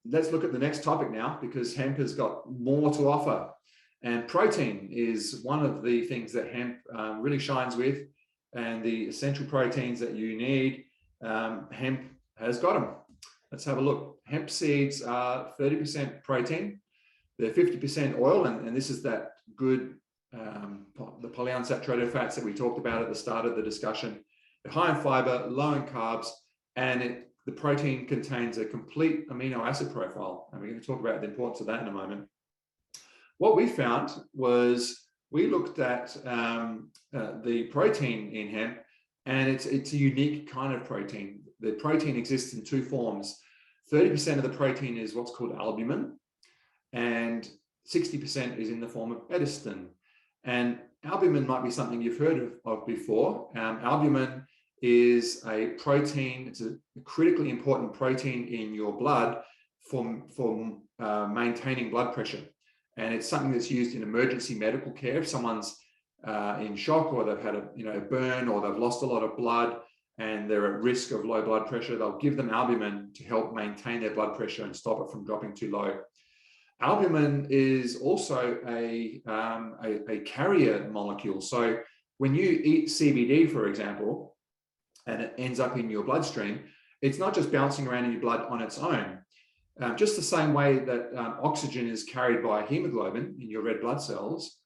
let's look at the next topic now, because hemp has got more to offer. And protein is one of the things that hemp really shines with, and the essential proteins that you need, hemp has got them. Let's have a look. Hemp seeds are 30% protein. They're 50% oil, and this is that good, the polyunsaturated fats that we talked about at the start of the discussion. They're high in fiber, low in carbs, and the protein contains a complete amino acid profile. And we're going to talk about the importance of that in a moment. What we found was we looked at the protein in hemp, and it's a unique kind of protein. The protein exists in two forms. 30% of the protein is what's called albumin, and 60% is in the form of edestin. And albumin might be something you've heard of before. Albumin is a protein, it's a critically important protein in your blood for maintaining blood pressure. And it's something that's used in emergency medical care. If someone's in shock, or they've had a burn, or they've lost a lot of blood and they're at risk of low blood pressure, they'll give them albumin to help maintain their blood pressure and stop it from dropping too low. Albumin is also a carrier molecule. So when you eat CBD, for example, and it ends up in your bloodstream, it's not just bouncing around in your blood on its own. Just the same way that oxygen is carried by hemoglobin in your red blood cells,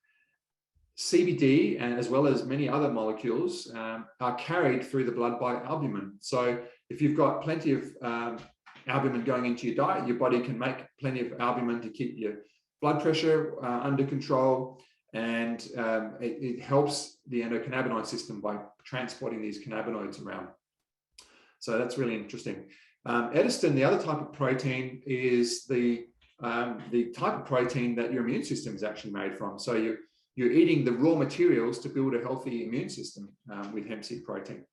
CBD, and as well as many other molecules, are carried through the blood by albumin. So if you've got plenty of albumin going into your diet, your body can make plenty of albumin to keep your blood pressure under control, and it helps the endocannabinoid system by transporting these cannabinoids around. So that's really interesting. Edestin, the other type of protein, is the type of protein that your immune system is actually made from. So you're eating the raw materials to build a healthy immune system with hemp seed protein.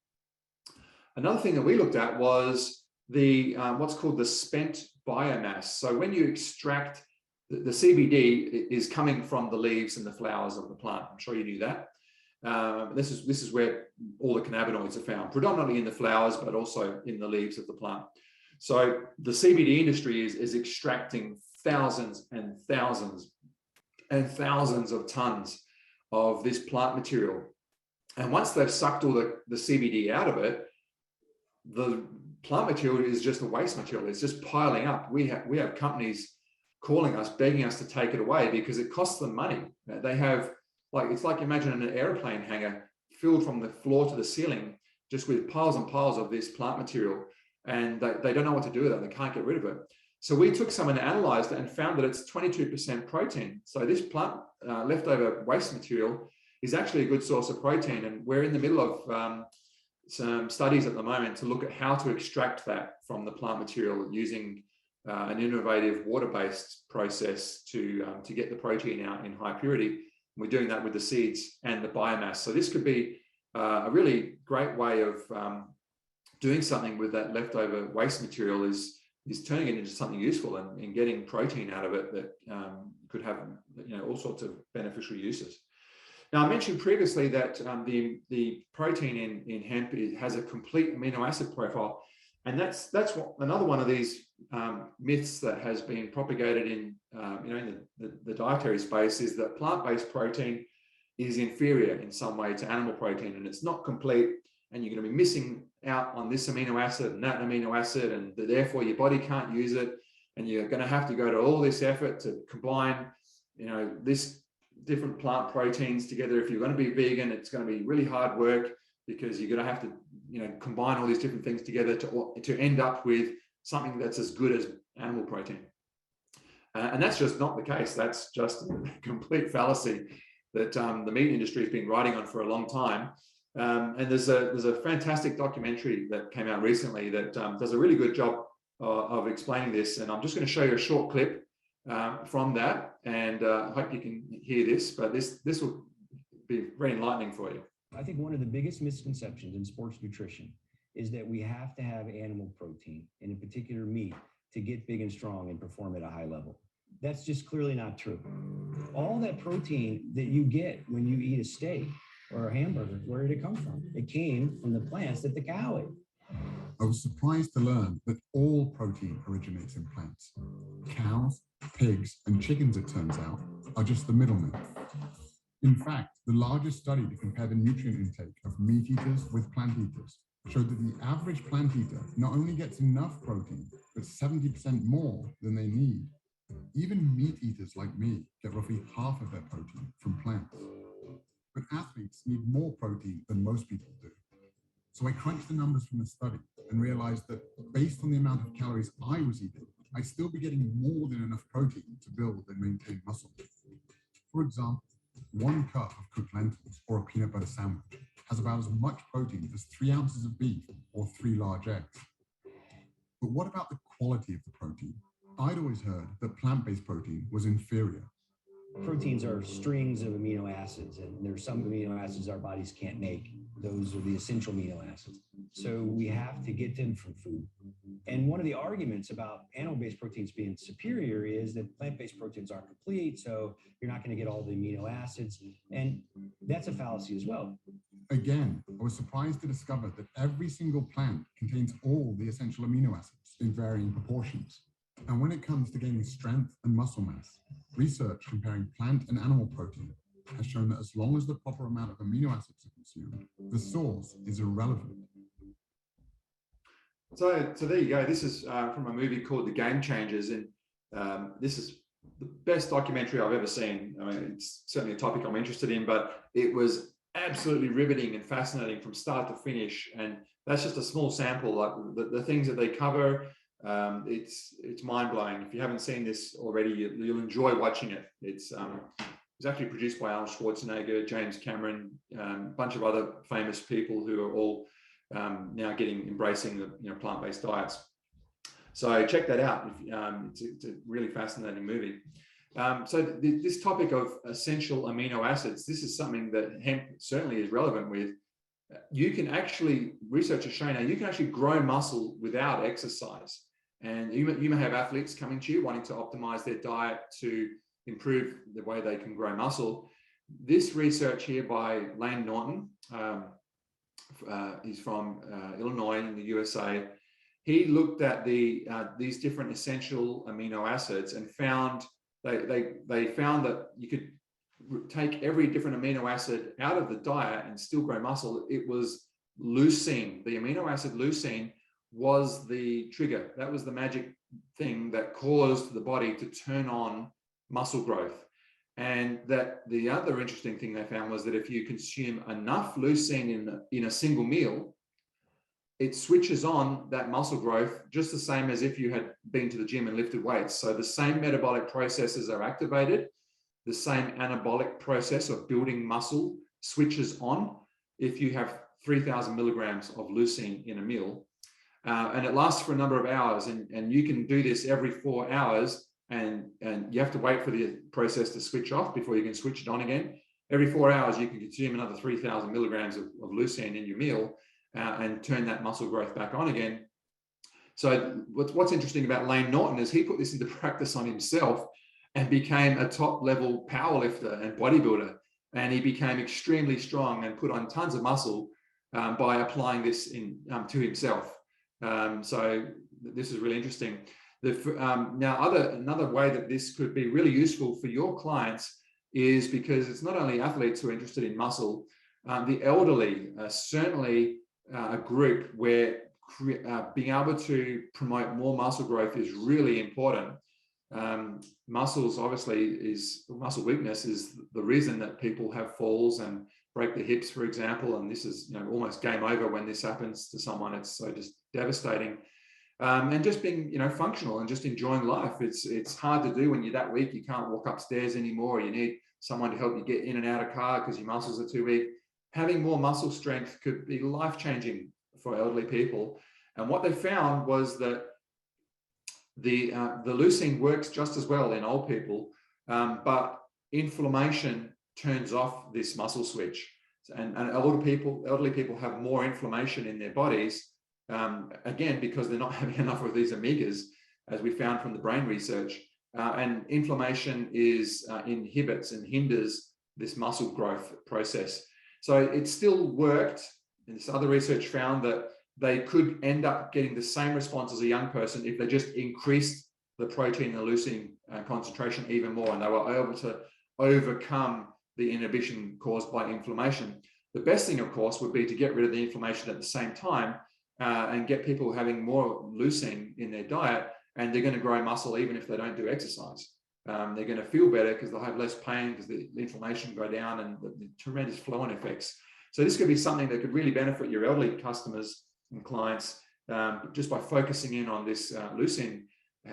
Another thing that we looked at was the what's called the spent biomass. So when you extract the CBD is coming from the leaves and the flowers of the plant. I'm sure you knew that. This is where all the cannabinoids are found, predominantly in the flowers, but also in the leaves of the plant. So the CBD industry is extracting thousands and thousands and thousands of tons of this plant material. And once they've sucked all the CBD out of it, the plant material is just a waste material. It's just piling up. We have companies calling us, begging us to take it away because it costs them money. They have, it's like imagine an airplane hangar filled from the floor to the ceiling, just with piles and piles of this plant material, and they don't know what to do with it. They can't get rid of it. So we took some and analyzed it and found that it's 22% protein. So this plant leftover waste material is actually a good source of protein, and we're in the middle of some studies at the moment to look at how to extract that from the plant material using an innovative water-based process to get the protein out in high purity. We're doing that with the seeds and the biomass. So this could be a really great way of doing something with that leftover waste material, is turning it into something useful and getting protein out of it that could have all sorts of beneficial uses. Now, I mentioned previously that the protein in hemp has a complete amino acid profile, and that's another one of these myths that has been propagated in in the dietary space, is that plant-based protein is inferior in some way to animal protein, and it's not complete, and you're going to be missing out on this amino acid and that amino acid, and therefore your body can't use it, and you're going to have to go to all this effort to combine this different plant proteins together. If you're going to be vegan, it's going to be really hard work, because you're going to have to combine all these different things together to end up with something that's as good as animal protein. And that's just not the case. That's just a complete fallacy that the meat industry has been riding on for a long time. And there's a fantastic documentary that came out recently that does a really good job of explaining this. And I'm just going to show you a short clip from that, and I hope you can hear this, but this will be very enlightening for you. I think one of the biggest misconceptions in sports nutrition is that we have to have animal protein, and in particular meat, to get big and strong and perform at a high level. That's just clearly not true. All that protein that you get when you eat a steak or a hamburger, where did it come from? It came from the plants that the cow ate. I was surprised to learn that all protein originates in plants. Cows, pigs, and chickens, it turns out, are just the middlemen. In fact, the largest study to compare the nutrient intake of meat eaters with plant eaters showed that the average plant eater not only gets enough protein, but 70% more than they need. Even meat eaters like me get roughly half of their protein from plants. But athletes need more protein than most people do. So I crunched the numbers from the study and realized that based on the amount of calories I was eating, I'd still be getting more than enough protein to build and maintain muscle. For example, 1 cup of cooked lentils or a peanut butter sandwich has about as much protein as 3 ounces of beef or 3 large eggs. But what about the quality of the protein? I'd always heard that plant-based protein was inferior. Proteins are strings of amino acids, and there's some amino acids our bodies can't make. Those are the essential amino acids. So we have to get them from food. And one of the arguments about animal-based proteins being superior is that plant-based proteins aren't complete, so you're not going to get all the amino acids. And that's a fallacy as well. Again, I was surprised to discover that every single plant contains all the essential amino acids in varying proportions. And when it comes to gaining strength and muscle mass, research comparing plant and animal protein has shown that as long as the proper amount of amino acids are consumed, the source is irrelevant. So there you go. This is from a movie called The Game Changers, and this is the best documentary I've ever seen. I mean, it's certainly a topic I'm interested in, but it was absolutely riveting and fascinating from start to finish. And that's just a small sample. Like the things that they cover, it's mind-blowing. If you haven't seen this already, you'll enjoy watching it. It's actually produced by Arnold Schwarzenegger, James Cameron, a bunch of other famous people who are all now embracing the plant-based diets. So check that out. It's a really fascinating movie. So this topic of essential amino acids, this is something that hemp certainly is relevant with. You can actually, research has shown now, you can actually grow muscle without exercise. And you may have athletes coming to you wanting to optimize their diet to improve the way they can grow muscle. This research here by Lane Norton, he's from Illinois in the USA. He looked at these different essential amino acids and found they found that you could take every different amino acid out of the diet and still grow muscle. It was leucine, the amino acid leucine was the trigger. That was the magic thing that caused the body to turn on muscle growth. And that the other interesting thing they found was that if you consume enough leucine in a single meal, it switches on that muscle growth just the same as if you had been to the gym and lifted weights. So the same metabolic processes are activated, the same anabolic process of building muscle switches on if you have 3,000 milligrams of leucine in a meal. And it lasts for a number of hours, and you can do this every 4 hours, and you have to wait for the process to switch off before you can switch it on again. Every 4 hours, you can consume another 3,000 milligrams of leucine in your meal and turn that muscle growth back on again. So what's interesting about Lane Norton is he put this into practice on himself and became a top-level powerlifter and bodybuilder. And he became extremely strong and put on tons of muscle by applying this to himself. So this is really interesting. Now, another way that this could be really useful for your clients is because it's not only athletes who are interested in muscle, the elderly are certainly a group where being able to promote more muscle growth is really important. Muscle weakness is the reason that people have falls and break their hips, for example. And this is almost game over when this happens to someone. It's so just devastating. And just being functional and just enjoying life. It's hard to do when you're that weak. You can't walk upstairs anymore. You need someone to help you get in and out of car because your muscles are too weak. Having more muscle strength could be life-changing for elderly people. And what they found was that the leucine works just as well in old people, but inflammation turns off this muscle switch. And elderly people have more inflammation in their bodies, again, because they're not having enough of these omegas, as we found from the brain research. And inflammation inhibits and hinders this muscle growth process. So it still worked. And this other research found that they could end up getting the same response as a young person if they just increased the protein and leucine concentration even more, and they were able to overcome the inhibition caused by inflammation. The best thing, of course, would be to get rid of the inflammation at the same time and get people having more leucine in their diet, and they're going to grow muscle even if they don't do exercise. They're going to feel better because they'll have less pain because the inflammation go down, and the tremendous flow-on effects. So this could be something that could really benefit your elderly customers and clients just by focusing in on this leucine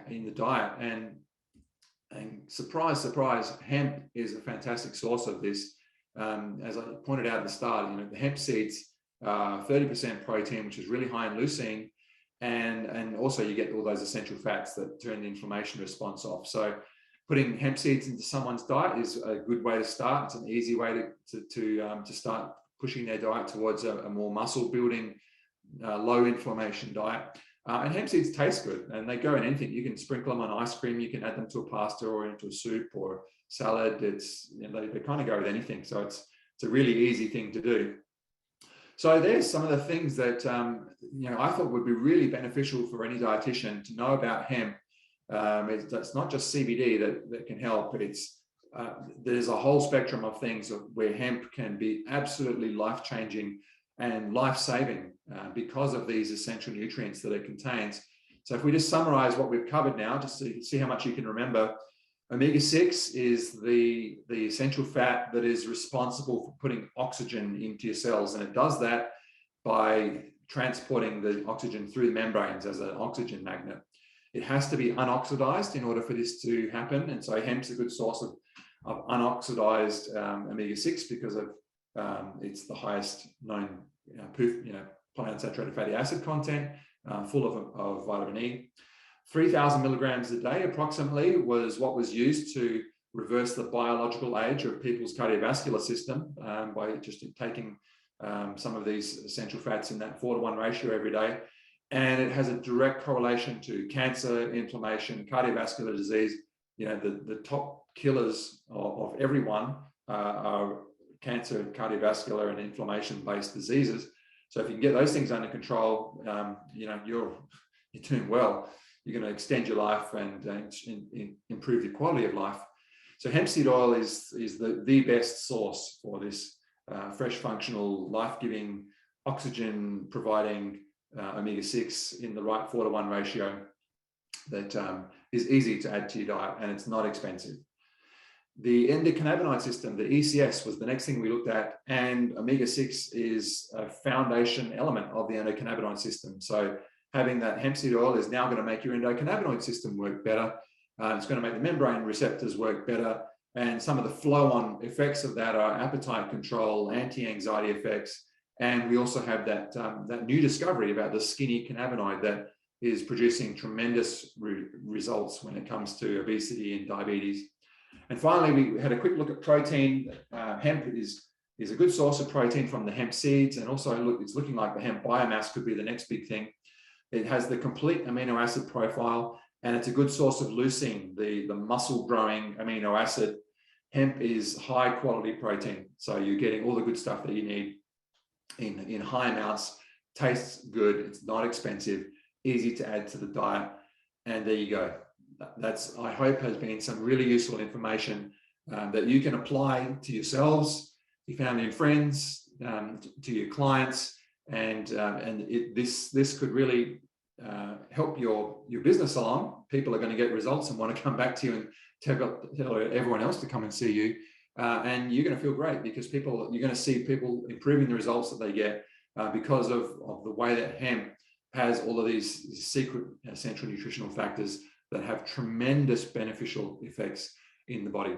in the diet. And surprise, surprise, hemp is a fantastic source of this. As I pointed out at the start, the hemp seeds are 30% protein, which is really high in leucine, and also you get all those essential fats that turn the inflammation response off. So putting hemp seeds into someone's diet is a good way to start. It's an easy way to start pushing their diet towards a more muscle building, low inflammation diet. And hemp seeds taste good, and they go in anything. You can sprinkle them on ice cream, you can add them to a pasta or into a soup or salad. It's, they kind of go with anything. So it's a really easy thing to do. So there's some of the things that I thought would be really beneficial for any dietitian to know about hemp. It's not just CBD that can help. There's a whole spectrum of things where hemp can be absolutely life-changing and life-saving because of these essential nutrients that it contains. So if we just summarize what we've covered now, just to see how much you can remember, omega-6 is the essential fat that is responsible for putting oxygen into your cells, and it does that by transporting the oxygen through the membranes as an oxygen magnet. It has to be unoxidized in order for this to happen, and so hemp's a good source of unoxidized omega-6 because of it's the highest known polyunsaturated fatty acid content, full of vitamin E. 3,000 milligrams a day approximately was what was used to reverse the biological age of people's cardiovascular system by just taking some of these essential fats in that 4-to-1 ratio every day. And it has a direct correlation to cancer, inflammation, cardiovascular disease. The top killers of everyone are cancer, cardiovascular, and inflammation-based diseases. So if you can get those things under control, you're doing well. You're going to extend your life and improve your quality of life. So hemp seed oil is the best source for this fresh, functional, life-giving, oxygen-providing omega-6 in the right 4-to-1 ratio that is easy to add to your diet, and it's not expensive. The endocannabinoid system, the ECS, was the next thing we looked at, and omega-6 is a foundation element of the endocannabinoid system. So having that hemp seed oil is now going to make your endocannabinoid system work better. It's going to make the membrane receptors work better, and some of the flow-on effects of that are appetite control, anti-anxiety effects, and we also have that new discovery about the skinny cannabinoid that is producing tremendous results when it comes to obesity and diabetes. And finally, we had a quick look at protein. Hemp is a good source of protein from the hemp seeds, and also it's looking like the hemp biomass could be the next big thing. It has the complete amino acid profile, and it's a good source of leucine, the muscle-growing amino acid. Hemp is high-quality protein, so you're getting all the good stuff that you need in high amounts. Tastes good, it's not expensive, easy to add to the diet, and there you go. That's, I hope, has been some really useful information that you can apply to yourselves, your family and friends, to your clients, and this could really help your business along. People are going to get results and want to come back to you and tell everyone else to come and see you, and you're going to feel great because you're going to see people improving the results that they get because of the way that hemp has all of these secret essential nutritional factors that have tremendous beneficial effects in the body.